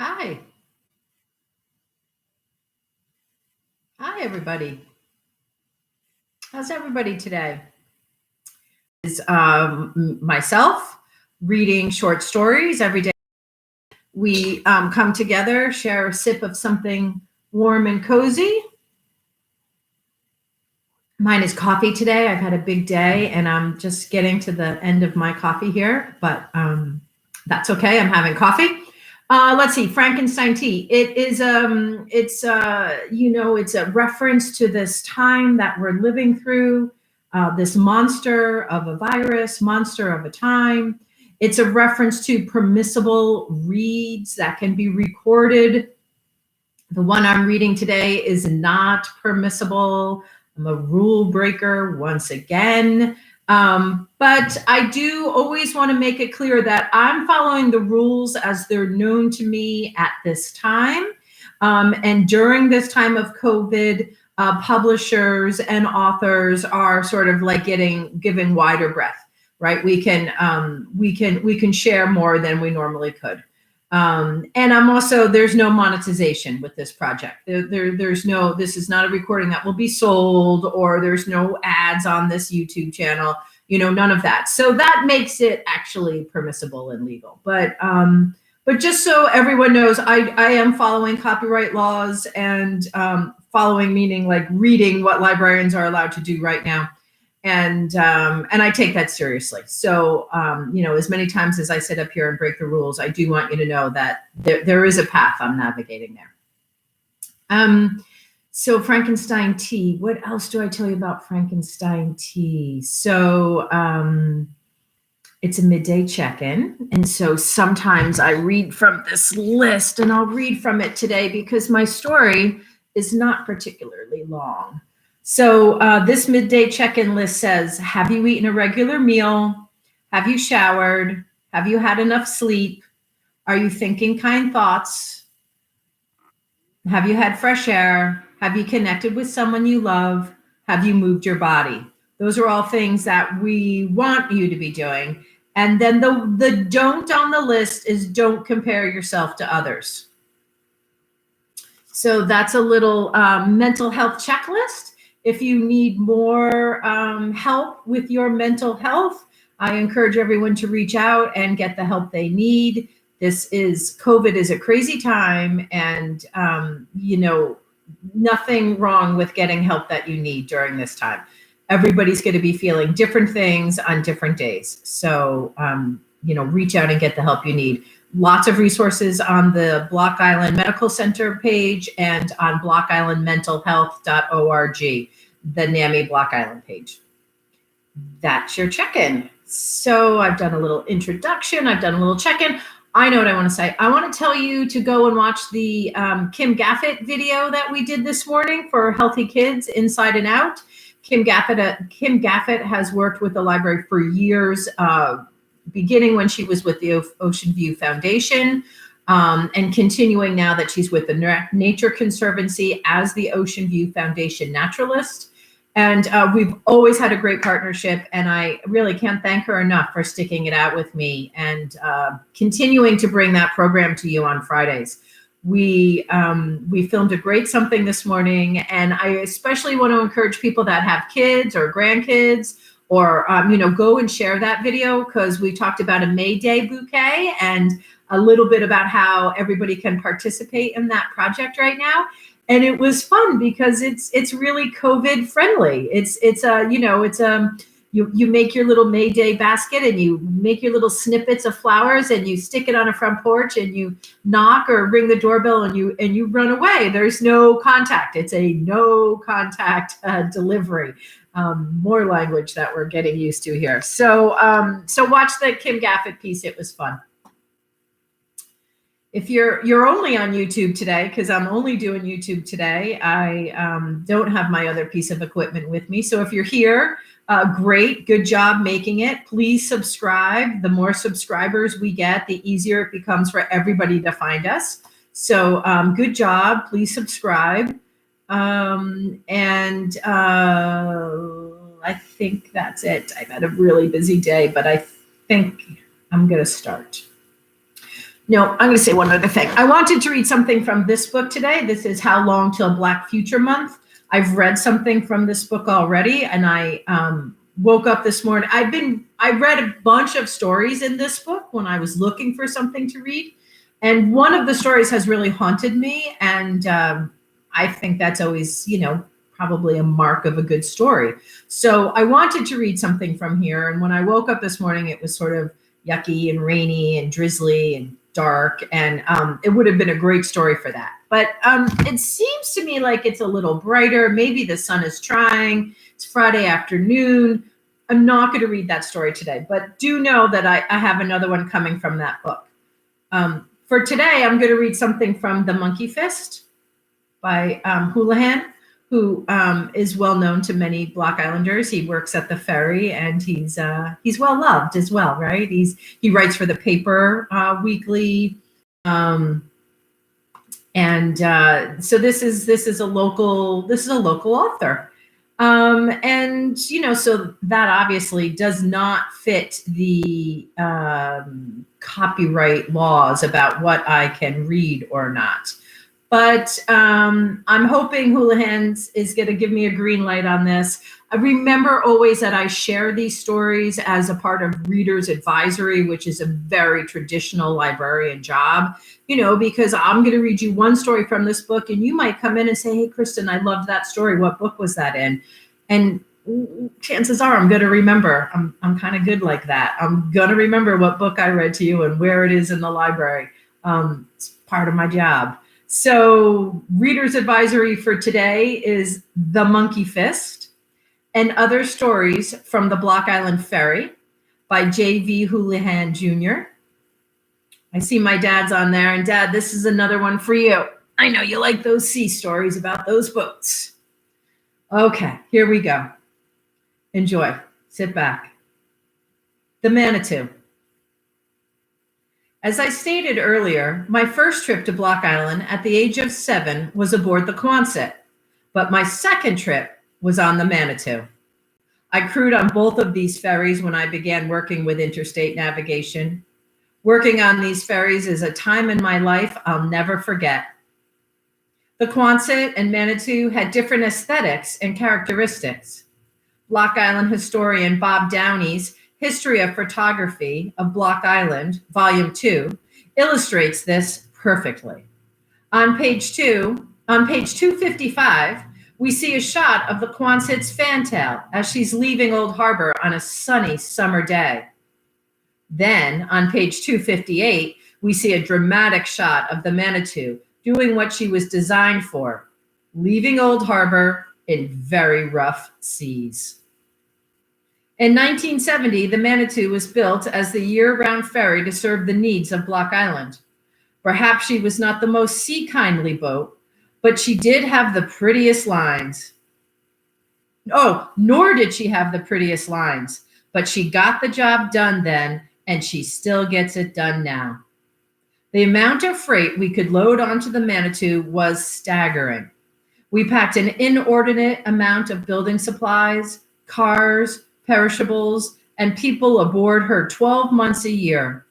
Hi. Hi, everybody. How's everybody today? Is myself reading short stories every day. We come together, share a sip of something warm and cozy. Mine is coffee today. I've had a big day and I'm just getting to the end of my coffee here, but that's okay. I'm having coffee. Let's see, Frankenstein Tea. It's a reference to this time that we're living through, this monster of a virus, monster of a time. It's a reference to permissible reads that can be recorded. The one I'm reading today is not permissible. I'm a rule breaker once again. But I do always want to make it clear that I'm following the rules as they're known to me at this time. And during this time of COVID, publishers and authors are sort of like given wider breath, right? We can share more than we normally could. And there's no monetization with this project. This is not a recording that will be sold, or there's no ads on this YouTube channel, none of that. So that makes it actually permissible and legal. But just so everyone knows, I am following copyright laws and following meaning like reading what librarians are allowed to do right now. And I take that seriously. So, as many times as I sit up here and break the rules, I do want you to know that there is a path I'm navigating there. So Frankenstein Tea, what else do I tell you about Frankenstein Tea? So it's a midday check-in. And so sometimes I read from this list, and I'll read from it today because my story is not particularly long. So this midday check-in list says, have you eaten a regular meal? Have you showered? Have you had enough sleep? Are you thinking kind thoughts? Have you had fresh air? Have you connected with someone you love? Have you moved your body? Those are all things that we want you to be doing. And then the don't on the list is don't compare yourself to others. So that's a little mental health checklist. If you need more help with your mental health, I encourage everyone to reach out and get the help they need. COVID is a crazy time, and nothing wrong with getting help that you need during this time. Everybody's going to be feeling different things on different days. So, reach out and get the help you need. Lots of resources on the Block Island Medical Center page and on blockislandmentalhealth.org, the NAMI Block Island page. That's your check-in. So I've done a little introduction. I've done a little check-in. I know what I want to say. I want to tell you to go and watch the Kim Gaffett video that we did this morning for Healthy Kids Inside and Out. Kim Gaffett has worked with the library for years, beginning when she was with the Ocean View Foundation, and continuing now that she's with the Nature Conservancy as the Ocean View Foundation naturalist. And we've always had a great partnership, and I really can't thank her enough for sticking it out with me and continuing to bring that program to you on Fridays. We filmed a great something this morning, and I especially want to encourage people that have kids or grandkids, or go and share that video, because we talked about a May Day bouquet and a little bit about how everybody can participate in that project right now. And it was fun because it's really COVID friendly. You make your little May Day basket, and you make your little snippets of flowers, and you stick it on a front porch, and you knock or ring the doorbell, and you run away. There's no contact. It's a no contact delivery. More language that we're getting used to here. So watch the Kim Gaffett piece. It was fun. If you're only on YouTube today, because I'm only doing YouTube today, I don't have my other piece of equipment with me. So if you're here, great, good job making it. Please subscribe. The more subscribers we get, the easier it becomes for everybody to find us. So good job. Please subscribe. I think that's it. I've had a really busy day, but I think I'm going to start. No, I'm going to say one other thing. I wanted to read something from this book today. This is How Long Till Black Future Month. I've read something from this book already, and I woke up this morning. I read a bunch of stories in this book when I was looking for something to read, and one of the stories has really haunted me, and I think that's always, probably a mark of a good story. So I wanted to read something from here, and when I woke up this morning, it was sort of yucky and rainy and drizzly and dark, and it would have been a great story for that. But it seems to me like it's a little brighter. Maybe the sun is trying. It's Friday afternoon. I'm not going to read that story today, but do know that I have another one coming from that book. For today, I'm going to read something from The Monkey Fist by Houlihan, who is well known to many Block Islanders. He works at the ferry, and he's well loved as well, right? He writes for the paper weekly, so this is a local author, and so that obviously does not fit the copyright laws about what I can read or not. But I'm hoping Houlihan is going to give me a green light on this. I remember always that I share these stories as a part of Reader's Advisory, which is a very traditional librarian job, because I'm going to read you one story from this book, and you might come in and say, hey, Kristen, I loved that story. What book was that in? And chances are I'm going to remember. I'm kind of good like that. I'm going to remember what book I read to you and where it is in the library. It's part of my job. So Reader's Advisory for today is The Monkey Fist and Other Stories from the Block Island Ferry by J.V. Houlihan Jr. I see my dad's on there, and Dad, this is another one for you. I know you like those sea stories about those boats. Okay, here we go. Enjoy. Sit back. The Manitou. As I stated earlier, my first trip to Block Island at the age of 7 was aboard the Quonset, but my second trip was on the Manitou. I crewed on both of these ferries when I began working with interstate navigation. Working on these ferries is a time in my life I'll never forget. The Quonset and Manitou had different aesthetics and characteristics. Block Island historian Bob Downey's History of Photography of Block Island, Volume 2, illustrates this perfectly. On page 255, we see a shot of the Quonset's fantail as she's leaving Old Harbor on a sunny summer day. Then, on page 258, we see a dramatic shot of the Manitou doing what she was designed for, leaving Old Harbor in very rough seas. In 1970, the Manitou was built as the year-round ferry to serve the needs of Block Island. Perhaps she was not the most sea-kindly boat, but she did have the prettiest lines. Oh, nor did she have the prettiest lines, but she got the job done then, and she still gets it done now. The amount of freight we could load onto the Manitou was staggering. We packed an inordinate amount of building supplies, cars, perishables, and people aboard her 12 months a year.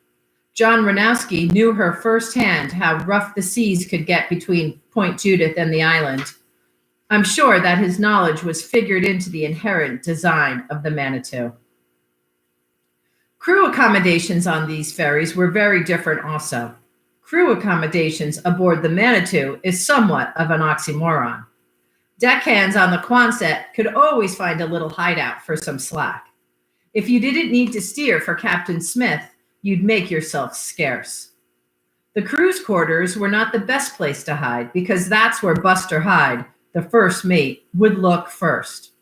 John Ranowski knew her firsthand how rough the seas could get between Point Judith and the island. I'm sure that his knowledge was figured into the inherent design of the Manitou. Crew accommodations on these ferries were very different also. Crew accommodations aboard the Manitou is somewhat of an oxymoron. Deckhands on the Quonset could always find a little hideout for some slack. If you didn't need to steer for Captain Smith, you'd make yourself scarce. The crew's quarters were not the best place to hide because that's where Buster Hyde, the first mate, would look first.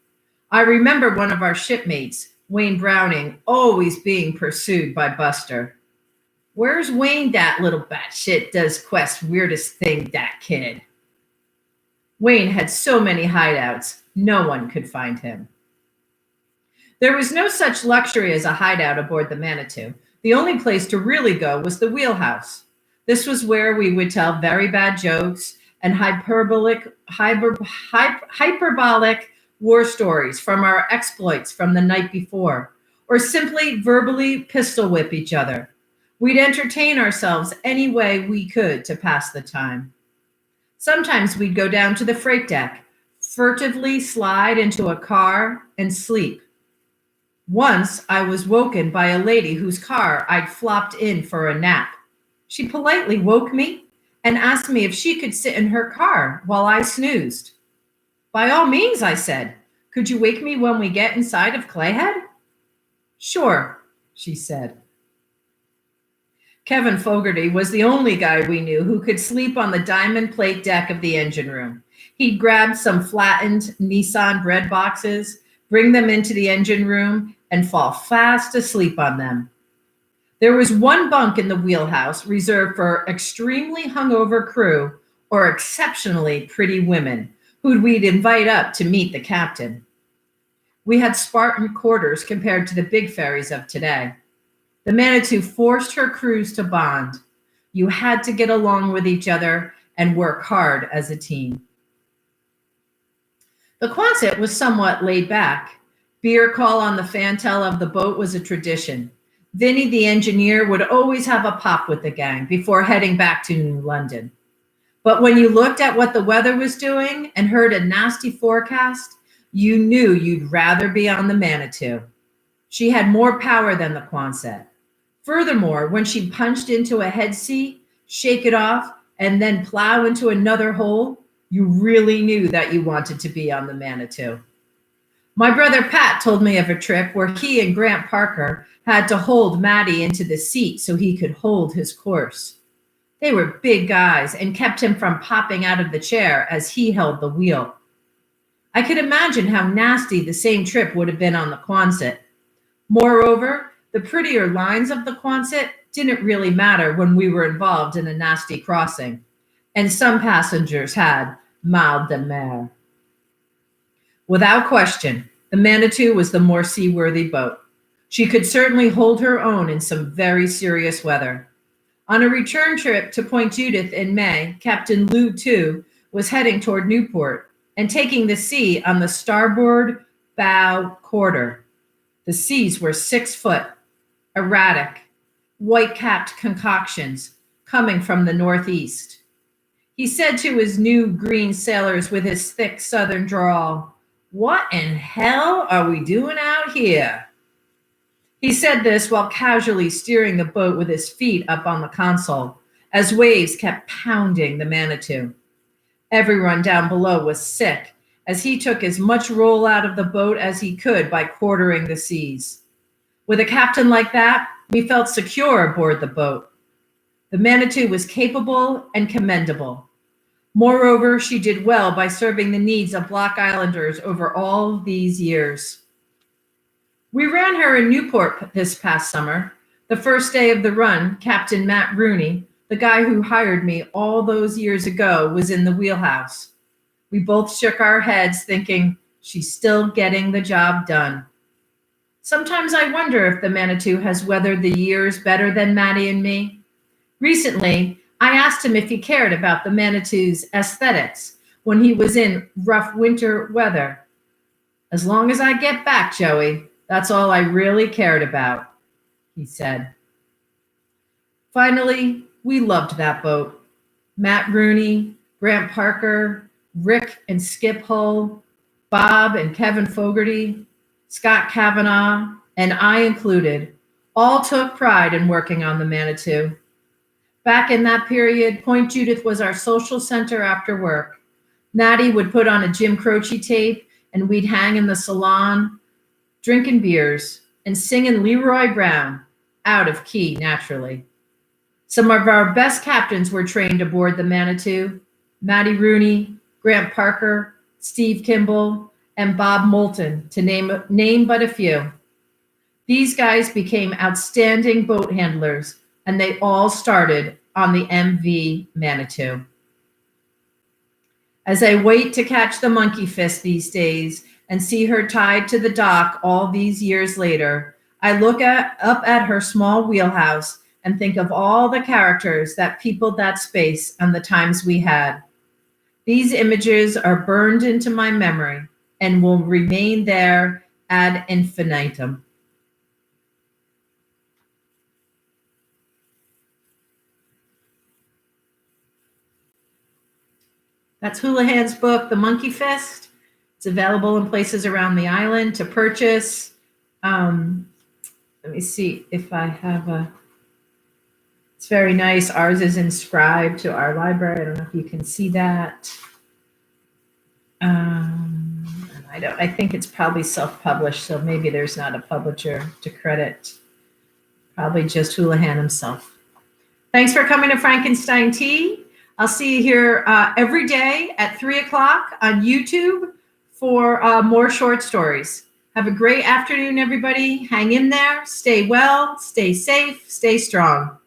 I remember one of our shipmates, Wayne Browning, always being pursued by Buster. Where's Wayne, that little batshit does quest weirdest thing, that kid? Wayne had so many hideouts, no one could find him. There was no such luxury as a hideout aboard the Manitou. The only place to really go was the wheelhouse. This was where we would tell very bad jokes and hyperbolic war stories from our exploits from the night before, or simply verbally pistol whip each other. We'd entertain ourselves any way we could to pass the time. Sometimes we'd go down to the freight deck, furtively slide into a car, and sleep. Once I was woken by a lady whose car I'd flopped in for a nap. She politely woke me and asked me if she could sit in her car while I snoozed. By all means, I said. Could you wake me when we get inside of Clayhead? Sure, she said. Kevin Fogarty was the only guy we knew who could sleep on the diamond plate deck of the engine room. He'd grab some flattened Nissan bread boxes, bring them into the engine room, and fall fast asleep on them. There was one bunk in the wheelhouse reserved for extremely hungover crew or exceptionally pretty women who we'd invite up to meet the captain. We had Spartan quarters compared to the big ferries of today. The Manitou forced her crews to bond. You had to get along with each other and work hard as a team. The Quonset was somewhat laid back. Beer call on the fantail of the boat was a tradition. Vinny, the engineer, would always have a pop with the gang before heading back to New London. But when you looked at what the weather was doing and heard a nasty forecast, you knew you'd rather be on the Manitou. She had more power than the Quonset. Furthermore, when she punched into a head sea, shake it off, and then plow into another hole, you really knew that you wanted to be on the Manitou. My brother Pat told me of a trip where he and Grant Parker had to hold Matty into the seat so he could hold his course. They were big guys and kept him from popping out of the chair as he held the wheel. I could imagine how nasty the same trip would have been on the Quonset. Moreover, the prettier lines of the Quonset didn't really matter when we were involved in a nasty crossing, and some passengers had mal de mer. Without question, the Manitou was the more seaworthy boat. She could certainly hold her own in some very serious weather. On a return trip to Point Judith in May, Captain Lou II was heading toward Newport and taking the sea on the starboard bow quarter. The seas were 6 foot, erratic, white-capped concoctions coming from the northeast. He said to his new green sailors with his thick southern drawl, "What in hell are we doing out here?" He said this while casually steering the boat with his feet up on the console as waves kept pounding the Manitou. Everyone down below was sick as he took as much roll out of the boat as he could by quartering the seas. With a captain like that, we felt secure aboard the boat. The Manitou was capable and commendable. Moreover, she did well by serving the needs of Block Islanders over all these years. We ran her in Newport this past summer. The first day of the run, Captain Matt Rooney, the guy who hired me all those years ago, was in the wheelhouse. We both shook our heads thinking, she's still getting the job done. Sometimes I wonder if the Manitou has weathered the years better than Maddie and me. Recently, I asked him if he cared about the Manitou's aesthetics when he was in rough winter weather. "As long as I get back, Joey, that's all I really cared about," he said. Finally, we loved that boat. Matt Rooney, Grant Parker, Rick and Skip Hull, Bob and Kevin Fogarty, Scott Kavanaugh, and I included, all took pride in working on the Manitou. Back in that period, Point Judith was our social center after work. Maddie would put on a Jim Croce tape, and we'd hang in the salon, drinking beers, and singing Leroy Brown, out of key, naturally. Some of our best captains were trained aboard the Manitou: Matty Rooney, Grant Parker, Steve Kimball, and Bob Moulton, to name but a few. These guys became outstanding boat handlers, and they all started on the MV Manitou. As I wait to catch the monkey fist these days and see her tied to the dock all these years later, I look up at her small wheelhouse and think of all the characters that peopled that space and the times we had. These images are burned into my memory and will remain there ad infinitum. That's Houlihan's book, The Monkey Fist. It's available in places around the island to purchase. Let me see if I have a. It's very nice. Ours is inscribed to our library. I don't know if you can see that. I think it's probably self-published, so maybe there's not a publisher to credit. Probably just Houlihan himself. Thanks for coming to Frankenstein Tea. I'll see you here every day at 3 o'clock on YouTube for more short stories. Have a great afternoon, everybody. Hang in there. Stay well. Stay safe. Stay strong.